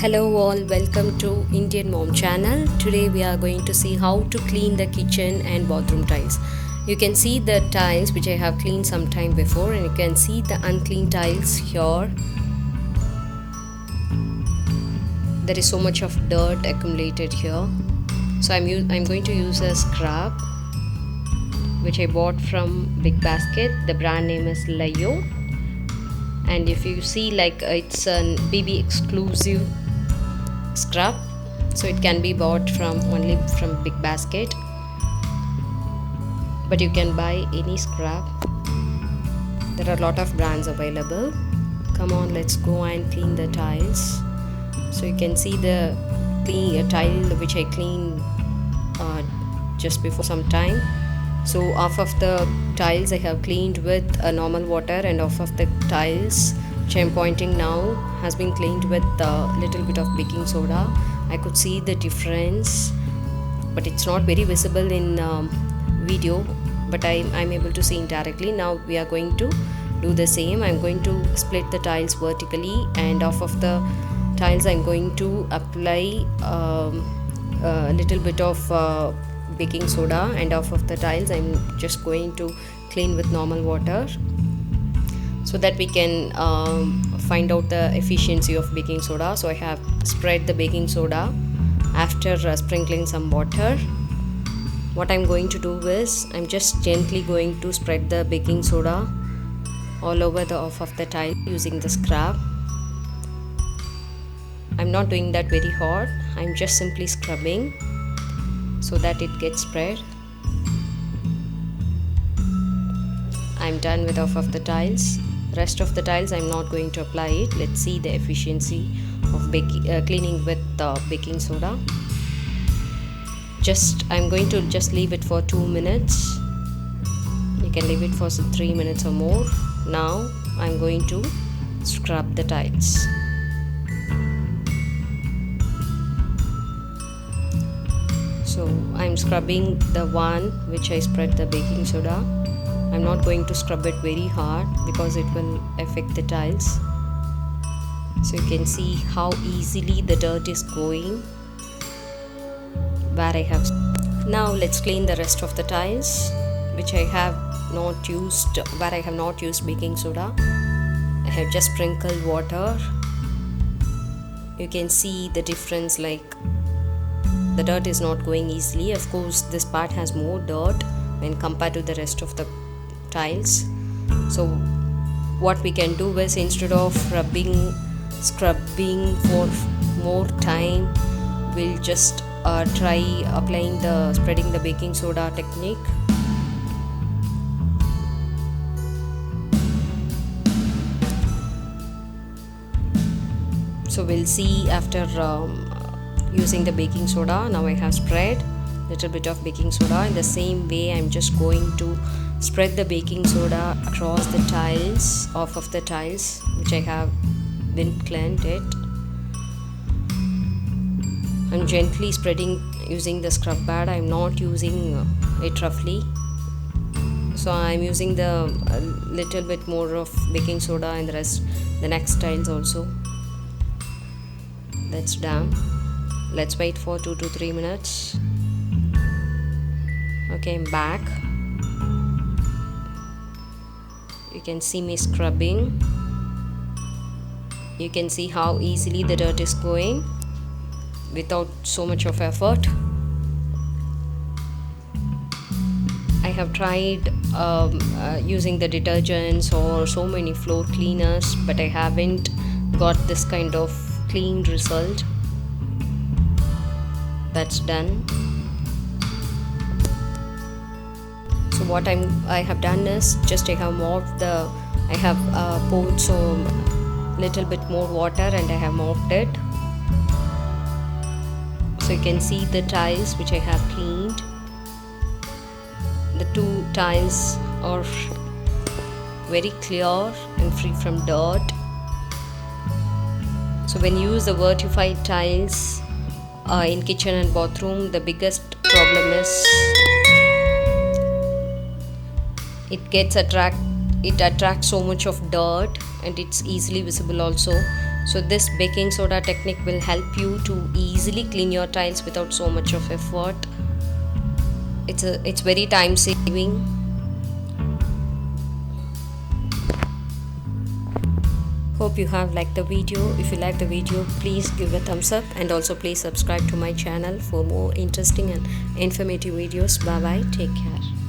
Hello all, welcome to Indian Mom channel. Today we are going to see how to clean the kitchen and bathroom tiles. You can see the tiles which I have cleaned some time before, and you can see the unclean tiles here. There is so much of dirt accumulated here. So I'm going to use a scrub which I bought from Big Basket. The brand name is Layo. And if you see, it's a baby exclusive scrub, so it can be bought only from Big Basket, but you can buy any scrub. There are a lot of brands available. Come on, let's go and clean the tiles. So you can see the tile which I cleaned just before some time. So half of the tiles I have cleaned with normal water, and half of the tiles which I am pointing now has been cleaned with a little bit of baking soda. I could see the difference, but it's not very visible in video, but I'm able to see indirectly. Now we are going to do the same. I'm going to split the tiles vertically, and off of the tiles I'm going to apply a little bit of baking soda, and off of the tiles I'm just going to clean with normal water, so that we can find out the efficiency of baking soda. So I have spread the baking soda after sprinkling some water. What I'm going to do is I'm just gently going to spread the baking soda all over the off of the tile using the scrub. I'm not doing that very hard. I'm just simply scrubbing so that it gets spread. I'm done with half of the tiles. Rest of the tiles I'm not going to apply it. Let's see the efficiency of cleaning with baking soda. I'm going to just leave it for 2 minutes. You can leave it for 3 minutes or more. Now I'm going to scrub the tiles. So I'm scrubbing the one which I spread the baking soda. I'm not going to scrub it very hard because it will affect the tiles. So you can see how easily the dirt is going where I have. Now let's clean the rest of the tiles which I have not used, where I have not used baking soda. I have just sprinkled water. You can see the difference, the dirt is not going easily. Of course, this part has more dirt when compared to the rest of the tiles. So what we can do is, instead of scrubbing for more time, we'll just try spreading the baking soda technique. So we'll see after using the baking soda. Now I have spread little bit of baking soda. In the same way, I'm just going to spread the baking soda across the tiles, off of the tiles which I have been cleaned it. I'm gently spreading using the scrub pad. I'm not using it roughly. So I'm using the little bit more of baking soda in the next tiles also. That's done. Let's wait for 2 to 3 minutes. Okay, I'm back. You can see me scrubbing. You can see how easily the dirt is going without so much of effort. I have tried using the detergents or so many floor cleaners, but I haven't got this kind of clean result. That's done. So what I have done is, just I have poured some little bit more water, and I have mopped it. So you can see the tiles which I have cleaned. The 2 tiles are very clear and free from dirt. So when you use the vertified tiles in kitchen and bathroom, the biggest problem is it attracts so much of dirt, and it's easily visible also. So this baking soda technique will help you to easily clean your tiles without so much of effort. It's very time saving. Hope you have liked the video. If you like the video, please give a thumbs up, and also please subscribe to my channel for more interesting and informative videos. Bye bye, take care.